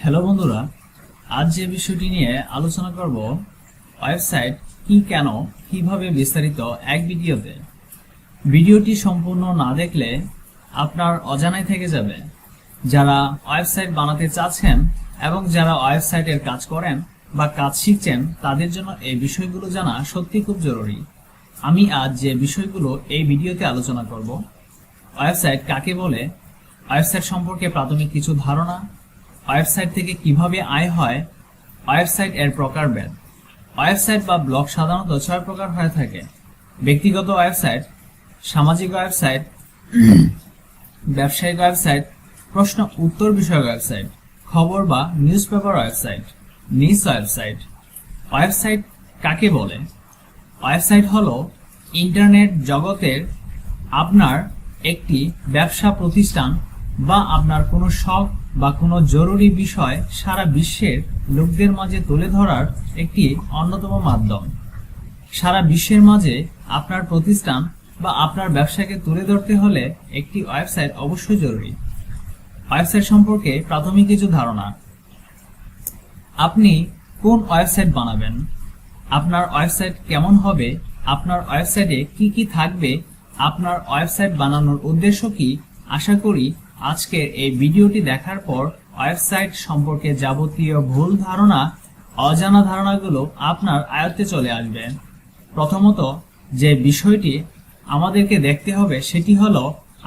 Hello বন্ধুরা, আজ যে বিষয়টি নিয়ে আলোচনা করব ওয়েবসাইট কি, কেন, কিভাবে বিস্তারিত এক ভিডিওতে। ভিডিওটি সম্পূর্ণ না দেখলে আপনার অজানাই থেকে যাবে। যারা ওয়েবসাইট বানাতে চাচ্ছেন এবং যারা ওয়েবসাইটের কাজ করেন বা কাজ শিখছেন তাদের জন্য এই বিষয়গুলো জানা সত্যি খুব জরুরি। আমি আজ যে বিষয়গুলো এই ভিডিওতে আলোচনা করব, ওয়েবসাইট কাকে বলে, ওয়েবসাইট সম্পর্কে প্রাথমিক কিছু ধারণা, ওয়েবসাইট থেকে কিভাবে আয় হয়, ওয়েবসাইট এর প্রকারভেদ। ওয়েবসাইট বা ব্লগ সাধারণত 6 প্রকার হয়ে থাকে: ব্যক্তিগত ওয়েবসাইট, সামাজিক ওয়েবসাইট, ব্যবসায়িক ওয়েবসাইট, প্রশ্ন উত্তর বিষয়ক ওয়েবসাইট, খবর বা news paper website, news website. Website কাকে বলে? ওয়েবসাইট হলো ইন্টারনেট জগতের আপনার একটি ব্যবসা প্রতিষ্ঠান বা আপনার কোনো শখ বা কোনো জরুরি বিষয় সারা বিশ্বের লোকদের মাঝে তুলে ধরার একটি অন্যতম মাধ্যম। সারা বিশ্বের মাঝে আপনার প্রতিষ্ঠান বা আপনার ব্যবসাকে তুলে ধরতে হলে একটি ওয়েবসাইট অবশ্যই জরুরি। ওয়েবসাইট সম্পর্কে প্রাথমিক কিছু ধারণা। আপনি কোন ওয়েবসাইট বানাবেন, আপনার ওয়েবসাইট কেমন হবে, আপনার ওয়েবসাইটে কি কি থাকবে, আপনার ওয়েবসাইট বানানোর উদ্দেশ্য কি, আশা করি আজকের এই ভিডিওটি দেখার পর ওয়েবসাইট সম্পর্কে যাবতীয় ভুল ধারণা, অজানা ধারণাগুলো আপনার আয়ত্তে চলে আসবে। প্রথমত যে বিষয়টি আমাদেরকে দেখতে হবে সেটি হলো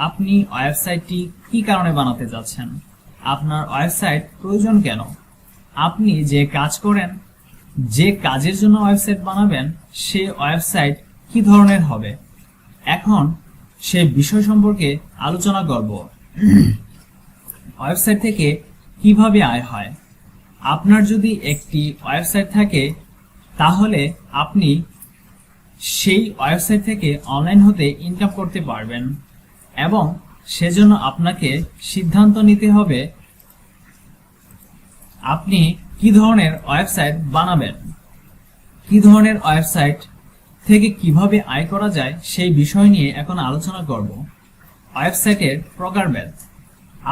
আপনি ওয়েবসাইটটি কি কারণে বানাতে যাচ্ছেন, আপনার ওয়েবসাইট প্রয়োজন কেন, আপনি যে কাজ করেন, যে কাজের জন্য ওয়েবসাইট বানাবেন সে ওয়েবসাইট কি ধরনের হবে। এখন সে বিষয় সম্পর্কে আলোচনা করব। ওয়েবসাইট থেকে কিভাবে আয় হয়। আপনার যদি একটি ওয়েবসাইট থাকে তাহলে আপনি সেই ওয়েবসাইট থেকে অনলাইন হতে ইনকাম করতে পারবেন এবং সেজন্য আপনাকে সিদ্ধান্ত নিতে হবে আপনি কি ধরনের ওয়েবসাইট বানাবেন। কি ধরনের ওয়েবসাইট থেকে কিভাবে আয় করা যায় সেই বিষয় নিয়ে এখন আলোচনা করব। ওয়েবসাইটের প্রকারভেদ।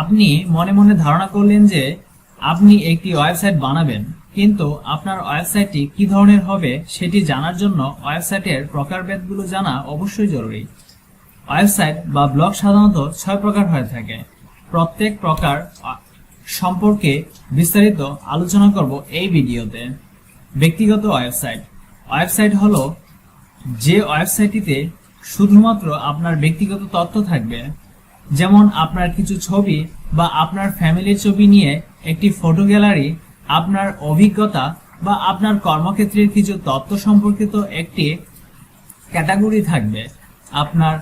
আপনি মনে মনে ধারণা করলেন যে আপনি একটি ওয়েবসাইট বানাবেন, কিন্তু আপনার ওয়েবসাইটটি কি ধরনের হবে সেটি জানার জন্য ওয়েবসাইটের প্রকারভেদগুলো জানা অবশ্যই জরুরি। ওয়েবসাইট বা ব্লগ সাধারণত 6 প্রকার হয়ে থাকে। প্রত্যেক প্রকার সম্পর্কে বিস্তারিত আলোচনা করব এই ভিডিওতে। ব্যক্তিগত ওয়েবসাইট। ওয়েবসাইট হলো যে ওয়েবসাইটটিতে শুধুমাত্র আপনার ব্যক্তিগত তথ্য থাকবে, যেমন আপনার কিছু ছবি বা আপনার ফ্যামিলির ছবি নিয়ে একটি ফটো গ্যালারি, আপনার অভিজ্ঞতা বা আপনার কর্মক্ষেত্রের কিছু তথ্য সম্পর্কিত একটি ক্যাটাগরি থাকবে। আপনার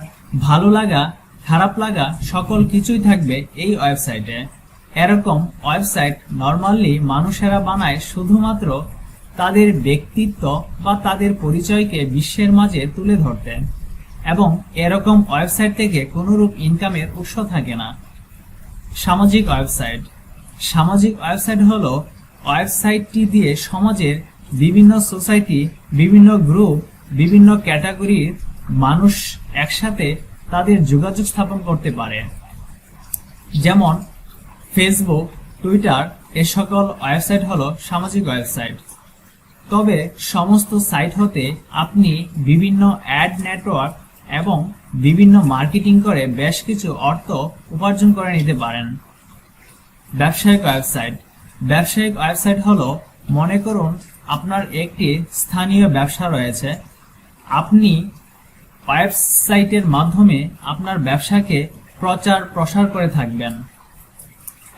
ভালো লাগা, খারাপ লাগা সকল কিছুই থাকবে এই ওয়েবসাইটে। এরকম ওয়েবসাইট নরমালি মানুষেরা বানায় শুধুমাত্র তাদের ব্যক্তিত্ব বা তাদের পরিচয়কে বিশ্বের মাঝে তুলে ধরতে, এবং এরকম ওয়েবসাইট থেকে কোনোরূপ ইনকামের উৎস থাকে না। সামাজিক ওয়েবসাইট। সামাজিক ওয়েবসাইট হলো ওয়েবসাইটটি দিয়ে সমাজের বিভিন্ন সোসাইটি, বিভিন্ন গ্রুপ, বিভিন্ন ক্যাটাগরির মানুষ একসাথে তাদের যোগাযোগ স্থাপন করতে পারে, যেমন ফেসবুক, টুইটার, এ সকল ওয়েবসাইট হলো সামাজিক ওয়েবসাইট। তবে সমস্ত সাইট হতে আপনি বিভিন্ন অ্যাড নেটওয়ার্ক এবং বিভিন্ন মার্কেটিং করে বেশ কিছু অর্থ উপার্জন করে নিতে পারেন। ব্যবসায়িক ওয়েবসাইট। ব্যবসায়িক ওয়েবসাইট হলো, মনে করুন আপনার একটি স্থানীয় ব্যবসা রয়েছে, আপনি ওয়েবসাইটের মাধ্যমে আপনার ব্যবসাকে প্রচার প্রসার করে থাকবেন।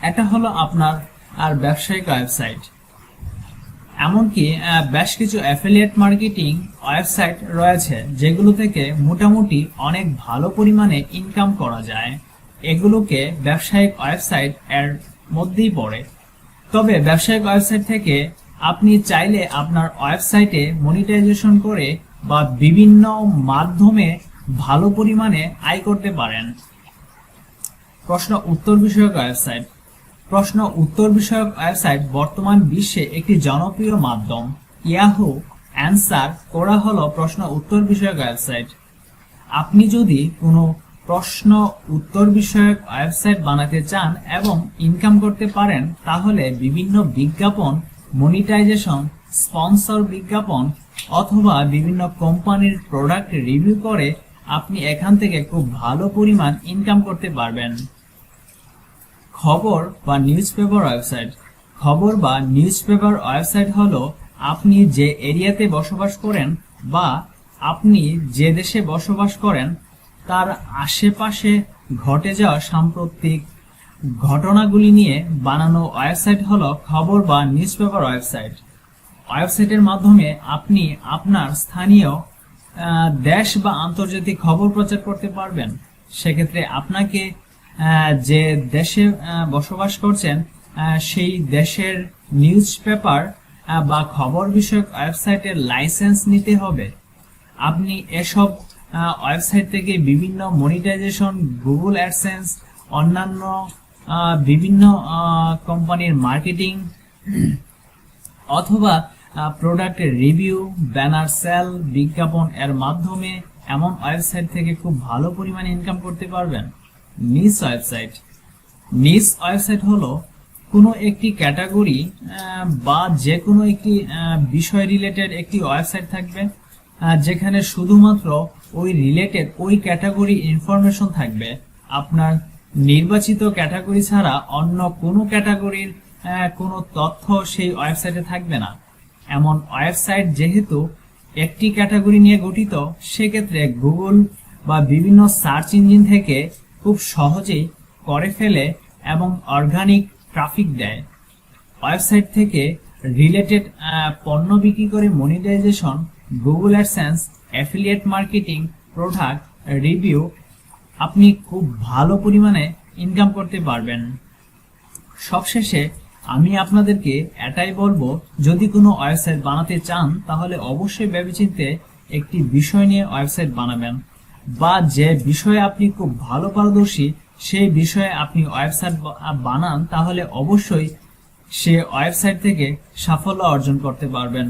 এটা হলো আপনার ব্যবসায়িক ওয়েবসাইট। এমনকি বেশ কিছু অ্যাফিলিয়েট মার্কেটিং ওয়েবসাইট রয়েছে যেগুলো থেকে মোটামুটি অনেক ভালো পরিমাণে ইনকাম করা যায়, এগুলোকে ব্যবসায়িক ওয়েবসাইট এর মধ্যেই পড়ে। তবে ব্যবসায়িক ওয়েবসাইট থেকে আপনি চাইলে আপনার ওয়েবসাইটে মনিটাইজেশন করে বা বিভিন্ন মাধ্যমে ভালো পরিমাণে আয় করতে পারেন। প্রশ্ন উত্তর বিষয়ক ওয়েবসাইট। প্রশ্ন উত্তর বিষয়ক ওয়েবসাইট বর্তমান বিশ্বে একটি জনপ্রিয় মাধ্যম। ইয়াহু অ্যান্সার করা হলো প্রশ্ন উত্তর বিষয়ক ওয়েবসাইট। আপনি যদি কোনো প্রশ্ন উত্তর বিষয়ক ওয়েবসাইট বানাতে চান এবং ইনকাম করতে পারেন, তাহলে বিভিন্ন বিজ্ঞাপন, মনিটাইজেশন, স্পন্সর বিজ্ঞাপন অথবা বিভিন্ন কোম্পানির প্রোডাক্ট রিভিউ করে আপনি এখান থেকে খুব ভালো পরিমাণ ইনকাম করতে পারবেন। খবর বা নিউজপেপার ওয়েবসাইট। খবর বা নিউজপেপার ওয়েবসাইট হলো আপনি যে এরিয়াতে বসবাস করেন বা আপনি যে দেশে বসবাস করেন তার আশেপাশে ঘটে যাওয়া সাম্প্রতিক ঘটনাগুলি নিয়ে বানানো ওয়েবসাইট হলো খবর বা নিউজপেপার ওয়েবসাইট। ওয়েবসাইটের মাধ্যমে আপনি আপনার স্থানীয় দেশ বা আন্তর্জাতিক খবর প্রচার করতে পারবেন। সেক্ষেত্রে আপনাকে যে দেশে বসবাস করছেন সেই দেশের নিউজপেপার বা খবর বিষয়ক ওয়েবসাইটের লাইসেন্স নিতে হবে। আপনি এসব ওয়েবসাইট থেকে বিভিন্ন মনিটাইজেশন, গুগল অ্যাডসেন্স, অন্যান্য বিভিন্ন কোম্পানির মার্কেটিং অথবা প্রোডাক্টের রিভিউ, ব্যানার সেল, বিজ্ঞাপন এর মাধ্যমে এমন ওয়েবসাইট থেকে খুব ভালো পরিমাণে ইনকাম করতে পারবেন। নিশ ওয়েবসাইট। নিশ ওয়েবসাইট হলো কোনো একটি ক্যাটাগরি বা যে কোনো একটি বিষয় রিলেটেড একটি ওয়েবসাইট থাকবে যেখানে শুধুমাত্র ওই রিলেটেড ওই ক্যাটাগরি ইনফরমেশন থাকবে। আপনার নির্বাচিত ক্যাটাগরি ছাড়া অন্য কোনো ক্যাটাগরির কোনো তথ্য সেই ওয়েবসাইটে থাকবে না। এমন ওয়েবসাইট যেহেতু একটি ক্যাটাগরি নিয়ে গঠিত, সেক্ষেত্রে গুগল বা বিভিন্ন সার্চ ইঞ্জিন থেকে খুব সহজেই করে ফেলে এবং অর্গানিক ট্রাফিক দেয়। ওয়েবসাইট থেকে রিলেটেড পণ্য বিক্রি করে monetization, Google AdSense, affiliate marketing, product review আপনি খুব ভালো পরিমাণে ইনকাম করতে পারবেন। সবশেষে আমি আপনাদেরকে এটাই বলবো, যদি কোনো ওয়েবসাইট বানাতে চান তাহলে অবশ্যই ভেবেচিন্তে একটি বিষয় নিয়ে ওয়েবসাইট বানাবেন, বা যে বিষয়ে আপনি খুব ভালো পারদর্শী সেই বিষয়ে আপনি ওয়েবসাইট বানান, তাহলে অবশ্যই সে ওয়েবসাইট থেকে সাফল্য অর্জন করতে পারবেন।